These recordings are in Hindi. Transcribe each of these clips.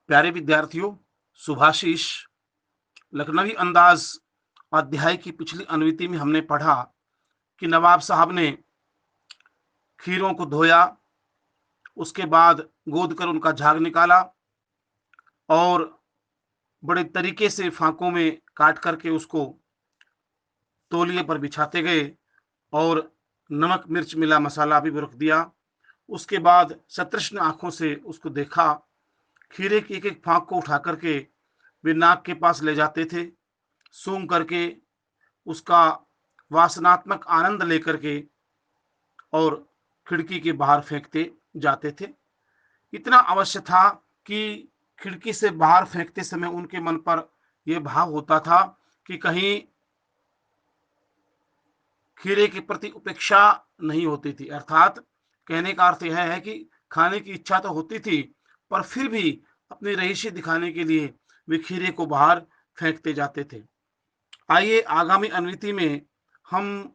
प्यारे विद्यार्थियों, शुभाशीष। लखनवी अंदाज अध्याय की पिछली अनुवृत्ति में हमने पढ़ा कि नवाब साहब ने खीरों को धोया, उसके बाद गोद कर उनका झाग निकाला और बड़े तरीके से फांकों में काट करके उसको तौलिए पर बिछाते गए और नमक मिर्च मिला मसाला भी रख दिया। उसके बाद सतृष्ण आंखों से उसको देखा। खीरे की एक एक फांक को उठा करके वे नाक के पास ले जाते थे, सूंघ करके उसका वासनात्मक आनंद लेकर के और खिड़की के बाहर फेंकते जाते थे। इतना अवश्य था कि खिड़की से बाहर फेंकते समय उनके मन पर यह भाव होता था कि कहीं खीरे के प्रति उपेक्षा नहीं होती थी। अर्थात कहने का अर्थ यह है कि खाने की इच्छा तो होती थी, पर फिर भी अपनी रईसी दिखाने के लिए वे खीरे को बाहर फेंकते जाते थे। आइए आगामी अनुवृत्ति में हम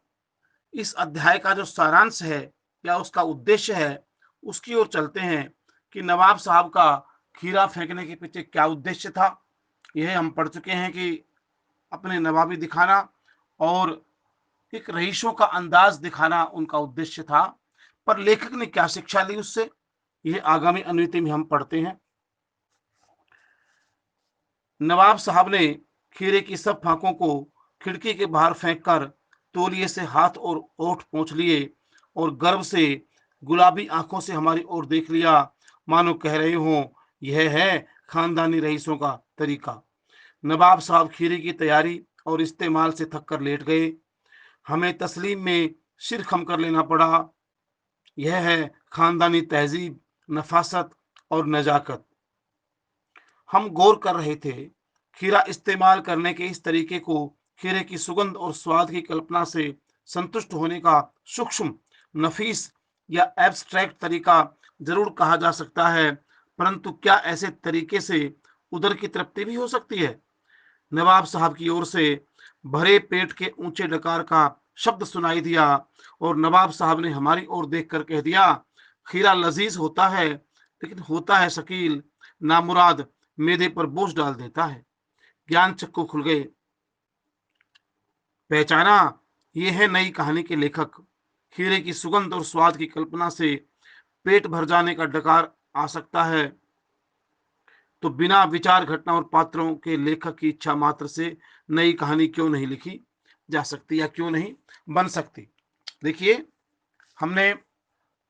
इस अध्याय का जो सारांश है या उसका उद्देश्य है उसकी ओर चलते हैं कि नवाब साहब का खीरा फेंकने के पीछे क्या उद्देश्य था। यह हम पढ़ चुके हैं कि अपने नवाबी दिखाना और एक रईसों का अंदाज दिखाना उनका उद्देश्य था, पर लेखक ने क्या शिक्षा ली उससे, यह आगामी अनुवृत्ति में हम पढ़ते हैं। नवाब साहब ने खीरे की सब फांकों को खिड़की के बाहर फेंककर तौलिए से हाथ और ओठ पोंछ लिए और गर्व से गुलाबी आंखों से हमारी ओर देख लिया, मानो कह रहे हो यह है खानदानी रईसों का तरीका। नवाब साहब खीरे की तैयारी और इस्तेमाल से थक कर लेट गए। हमें तस्लीम में सिर खम कर लेना पड़ा। यह है खानदानी तहजीब, नफासत और नजाकत। हम गौर कर रहे थे। खीरा इस्तेमाल करने के इस तरीके को खीरे की सुगंध और स्वाद की कल्पना से संतुष्ट होने का सूक्ष्म, नफीस या एब्स्ट्रैक्ट तरीका जरूर कहा जा सकता है, परंतु क्या ऐसे तरीके से उदर की तृप्ति भी हो सकती है? नवाब साहब की ओर से भरे पेट के ऊंचे डकार का शब्द सुनाई दिया और नवाब साहब ने हमारी ओर देखकर कह दिया, खीरा लजीज होता है, लेकिन होता है शकील, नामुराद, मेदे पर बोझ डाल देता है। ज्ञान चक्कू खुल गए। पहचाना, ये है नई कहानी के लेखक। खीरे की सुगंध और स्वाद की कल्पना से पेट भर जाने का डकार आ सकता है, तो बिना विचार घटना और पात्रों के लेखक की इच्छा मात्र से नई कहानी क्यों नहीं लिखी जा सकती या क्यों नहीं बन सकती। देखिए, हमने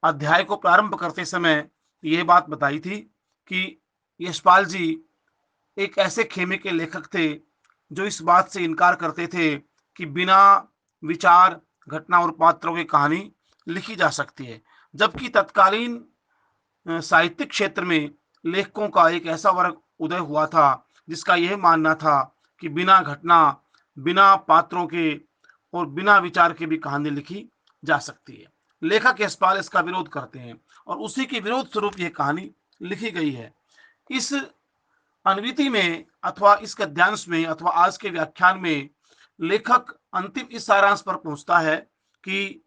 अध्याय को प्रारंभ करते समय यह बात बताई थी कि यशपाल जी एक ऐसे खेमे के लेखक थे जो इस बात से इनकार करते थे कि बिना विचार घटना और पात्रों की कहानी लिखी जा सकती है, जबकि तत्कालीन साहित्यिक क्षेत्र में लेखकों का एक ऐसा वर्ग उदय हुआ था जिसका यह मानना था कि बिना घटना, बिना पात्रों के और बिना विचार के भी कहानी लिखी जा सकती है। लेखक यशपाल इसका विरोध करते हैं और उसी के विरोध स्वरूप यह कहानी लिखी गई है। इस अनुवृत्ति में अथवा इस गद्यांश में अथवा आज के व्याख्यान में लेखक अंतिम इस सारांश पर पहुंचता है कि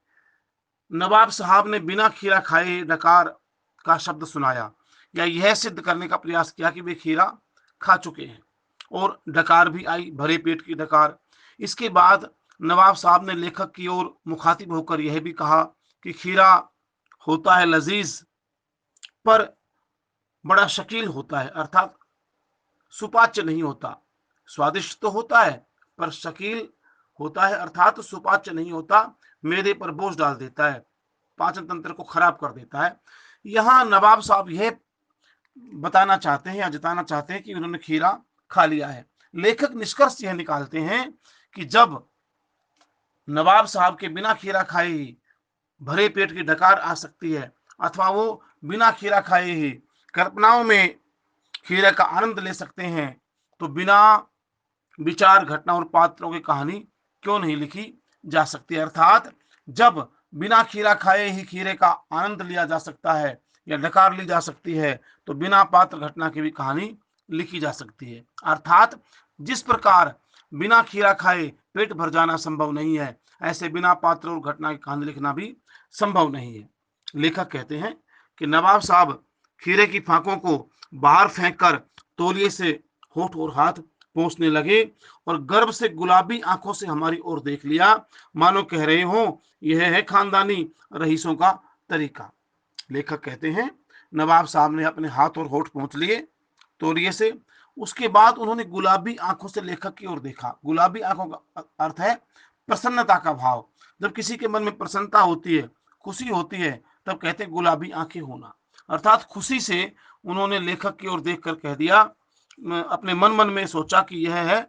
नवाब साहब ने बिना खीरा खाए डकार का शब्द सुनाया या यह सिद्ध करने का प्रयास किया कि वे खीरा खा चुके हैं, और डकार भी आई, भरे पेट की डकार। इसके बाद नवाब साहब ने लेखक की ओर मुखातिब होकर यह भी कहा कि खीरा होता है लजीज, पर बड़ा शकील होता है, अर्थात सुपाच्य नहीं होता। स्वादिष्ट तो होता है पर शकील होता है, अर्थात सुपाच्य नहीं होता, मेदे पर बोझ डाल देता है, पाचन तंत्र को खराब कर देता है। यहाँ नवाब साहब यह बताना चाहते हैं या जताना चाहते हैं कि उन्होंने खीरा खा लिया है। लेखक निष्कर्ष यह निकालते हैं कि जब नवाब साहब के बिना खीरा खाए ही भरे पेट की डकार आ सकती है, अथवा वो बिना खीरा खाए ही कल्पनाओं में खीरे का आनंद ले सकते हैं, तो बिना विचार घटना और पात्रों की कहानी क्यों नहीं लिखी जा सकती। अर्थात जब बिना खीरा खाए ही खीरे का आनंद लिया जा सकता है या डकार ली जा सकती है, तो बिना पात्र घटना की भी कहानी लिखी जा सकती है। अर्थात जिस प्रकार बिना खीरा खाए पेट भर जाना संभव नहीं है, ऐसे बिना पात्र और घटना की कहानी लिखना भी संभव नहीं है। लेखक कहते हैं कि नवाब साहब खीरे की फांकों को बाहर फेंककर तौलिए से होठ और हाथ पोंछने लगे और गर्व से गुलाबी आंखों से हमारी ओर देख लिया, मानो कह रहे हो यह है खानदानी रईसों का तरीका। लेखक कहते हैं नवाब साहब ने अपने हाथ और होठ पोंछ लिए तौलिए से। उसके बाद उन्होंने गुलाबी आंखों से लेखक की ओर देखा। गुलाबी आंखों का अर्थ है प्रसन्नता का भाव। जब किसी के मन में प्रसन्नता होती है, खुशी होती है, तब कहते हैं गुलाबी आंखें होना। अर्थात खुशी से उन्होंने लेखक की ओर देखकर कह दिया, अपने मन मन में सोचा कि यह है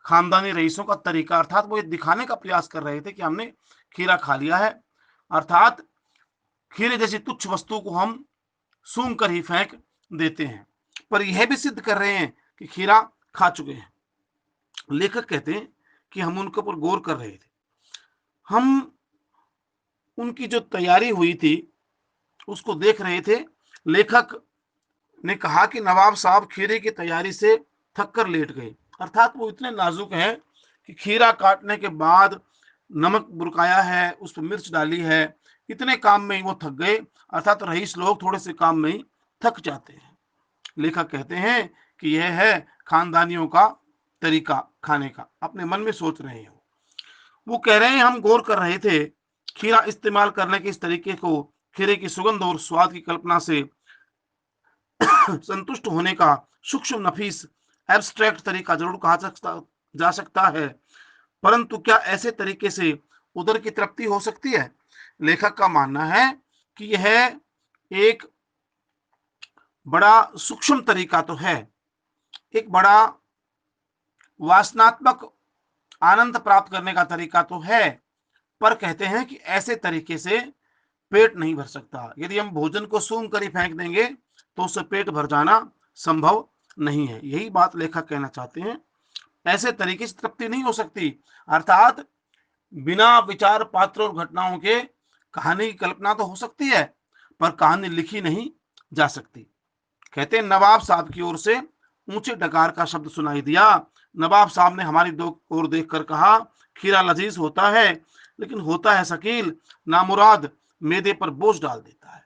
खानदानी रईसों का तरीका। अर्थात वो ये दिखाने का प्रयास कर रहे थे कि हमने खीरा खा लिया है। अर्थात खीरे जैसी तुच्छ वस्तु को हम सूंघ कर ही फेंक देते हैं, पर यह भी सिद्ध कर रहे हैं कि खीरा खा चुके हैं। लेखक कहते हैं कि हम उनके ऊपर गौर कर रहे थे। हम उनकी जो तैयारी हुई थी उसको देख रहे थे। लेखक ने कहा कि नवाब साहब खीरे की तैयारी से थक कर लेट गए। अर्थात वो इतने नाजुक हैं कि खीरा काटने के बाद नमक बुरकाया है, उस पर मिर्च डाली है, इतने काम में ही वो थक गए। अर्थात रईस लोग थोड़े से काम में ही थक जाते हैं। लेखक कहते हैं कि यह है खानदानियों का तरीका खाने का। अपने मन में सोच रहे हैं, वो कह रहे हैं हम गौर कर रहे थे खीरा इस्तेमाल करने के इस तरीके को, खीरे की सुगंध और स्वाद की कल्पना से संतुष्ट होने का सूक्ष्म नफीस एब्स्ट्रैक्ट तरीका जरूर कहा जा सकता है, परंतु क्या ऐसे तरीके से उदर की तृप्ति हो सकती है? लेखक का मानना है कि यह एक बड़ा सूक्ष्म तरीका तो है, एक बड़ा वासनात्मक आनंद प्राप्त करने का तरीका तो है, पर कहते हैं कि ऐसे तरीके से पेट नहीं भर सकता। यदि हम भोजन को सूंघ कर ही फेंक देंगे तो उससे पेट भर जाना संभव नहीं है। यही बात लेखक कहना चाहते हैं, ऐसे तरीके से तृप्ति नहीं हो सकती। अर्थात बिना विचार पात्र और घटनाओं के कहानी की कल्पना तो हो सकती है, पर कहानी लिखी नहीं जा सकती। कहते हैं नवाब साहब की ओर से ऊंचे डकार का शब्द सुनाई दिया। नवाब साहब ने हमारी दो ओर देखकर कहा, खीरा लजीज होता है, लेकिन होता है शकील, नामुराद मैदे पर बोझ डाल देता है।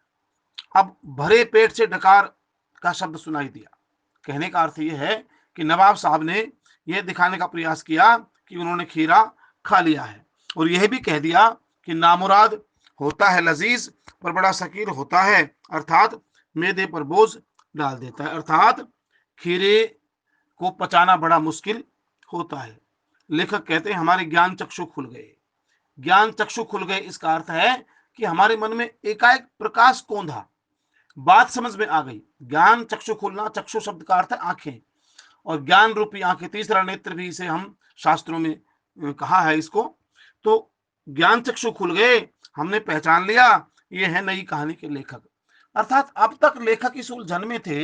अब भरे पेट से डकार का शब्द सुनाई दिया। कहने का अर्थ यह है कि नवाब साहब ने यह दिखाने का प्रयास किया कि उन्होंने खीरा खा लिया है, और यह भी कह दिया कि नामुराद होता है लजीज, पर बड़ा शकील होता है, अर्थात मैदे पर बोझ डाल देता है। अर्थात खीरे को पचाना बड़ा मुश्किल होता है। लेखक कहते हैं हमारे ज्ञान चक्षु खुल गए। ज्ञान चक्षु खुल गए इसका अर्थ है कि हमारे मन में एकाएक प्रकाश कौंधा, बात समझ में आ गई। ज्ञान चक्षु खुलना, चक्षु शब्द का अर्थ है आंखें, और ज्ञान रूपी आंखें, तीसरा नेत्र भी इसे हम शास्त्रों में कहा है इसको। तो ज्ञान चक्षु खुल गए, हमने पहचान लिया ये है नई कहानी के लेखक। अर्थात अब तक लेखक इस उलझन में थे,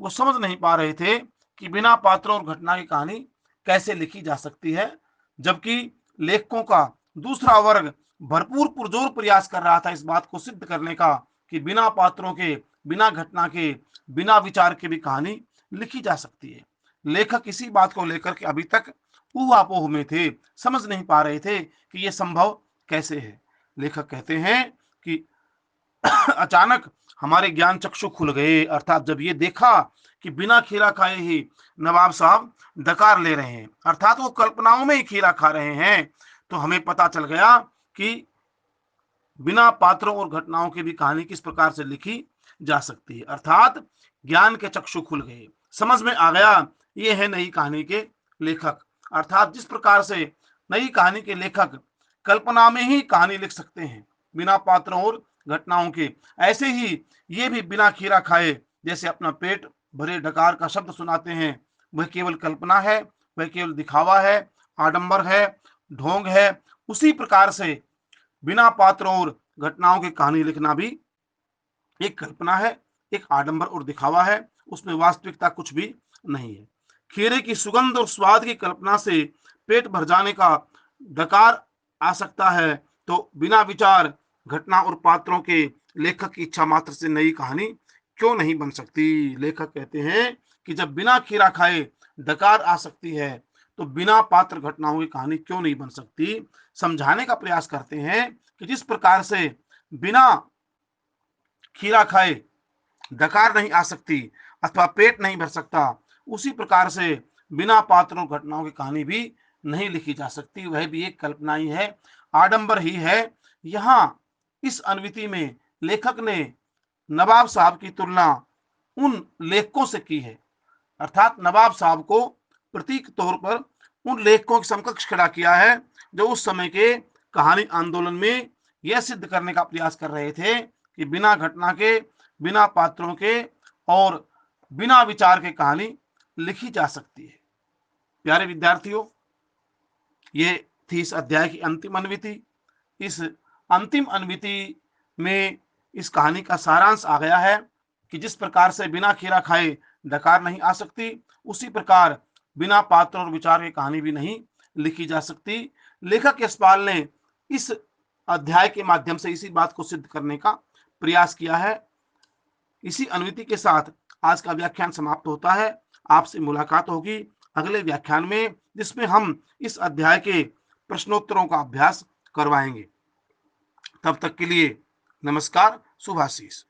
वो समझ नहीं पा रहे थे कि बिना पात्रों और घटना की कहानी कैसे लिखी जा सकती है, जबकि लेखकों का दूसरा वर्ग भरपूर पुरजोर प्रयास कर रहा था इस बात को सिद्ध करने का कि बिना पात्रों के, बिना घटना के, बिना विचार के भी कहानी लिखी जा सकती है। लेखक इसी बात को लेकर के अभी तक ऊहापोह में थे, समझ नहीं पा रहे थे कि यह संभव कैसे है। लेखक कहते हैं कि अचानक हमारे ज्ञान चक्षु खुल गए। अर्थात जब ये देखा कि बिना खीरा खाए ही नवाब साहब डकार ले रहे हैं, अर्थात वो कल्पनाओं में ही खीरा खा रहे हैं, तो हमें पता चल गया कि बिना पात्रों और घटनाओं की भी कहानी किस प्रकार से लिखी जा सकती है। अर्थात ज्ञान के चक्षु खुल गए, समझ में आ गया ये है नई कहानी के लेखक। अर्थात जिस प्रकार से नई कहानी के लेखक कल्पना में ही कहानी लिख सकते हैं बिना पात्रों और घटनाओं के, ऐसे ही ये भी बिना खीरा खाए जैसे अपना पेट भरे डकार का शब्द सुनाते हैं, वह केवल कल्पना है, वह केवल दिखावा है, आडंबर है, ढोंग है। उसी प्रकार से बिना पात्रों और घटनाओं की कहानी लिखना भी एक कल्पना है, एक आडंबर और दिखावा है, उसमें वास्तविकता कुछ भी नहीं है। खीरे की सुगंध और स्वाद की कल्पना से पेट भर जाने का डकार आ सकता है, तो बिना विचार, घटना और पात्रों के लेखक की इच्छा मात्र से नई कहानी क्यों नहीं बन सकती? लेखक कहते हैं कि जब बिना खीरा खाए डकार आ सकती है, तो बिना पात्र घटनाओं की कहानी क्यों नहीं बन सकती? समझाने का प्रयास करते हैं कि जिस प्रकार से बिना खीरा खाए डकार नहीं आ सकती अथवा पेट नहीं भर सकता, उसी प्रकार से बिना पात्रों घटनाओं की कहानी भी नहीं लिखी जा सकती, वह भी एक कल्पना ही है, आडंबर ही है। यहाँ इस अनुवृत्ति में लेखक ने नवाब साहब की तुलना उन लेखकों से की है, अर्थात नवाब साहब को प्रतीक तौर पर उन लेखकों के समकक्ष खड़ा किया है जो उस समय के कहानी आंदोलन में यह सिद्ध करने का प्रयास कर रहे थे कि बिना घटना के, बिना पात्रों के और बिना विचार के कहानी लिखी जा सकती है। प्यारे विद्यार्थियों, ये थी इस अध्याय की अंतिम अनुवृत्ति। इस अंतिम अनुवृत्ति में इस कहानी का सारांश आ गया है कि जिस प्रकार से बिना खीरा खाए डकार नहीं आ सकती, उसी प्रकार बिना पात्र और विचार की कहानी भी नहीं लिखी जा सकती। लेखक यशपाल ने इस अध्याय के माध्यम से इसी बात को सिद्ध करने का प्रयास किया है। इसी अनुवृत्ति के साथ आज का व्याख्यान समाप्त होता है। आपसे मुलाकात होगी अगले व्याख्यान में, जिसमें हम इस अध्याय के प्रश्नोत्तरों का अभ्यास करवाएंगे। तब तक के लिए नमस्कार, शुभाशीष।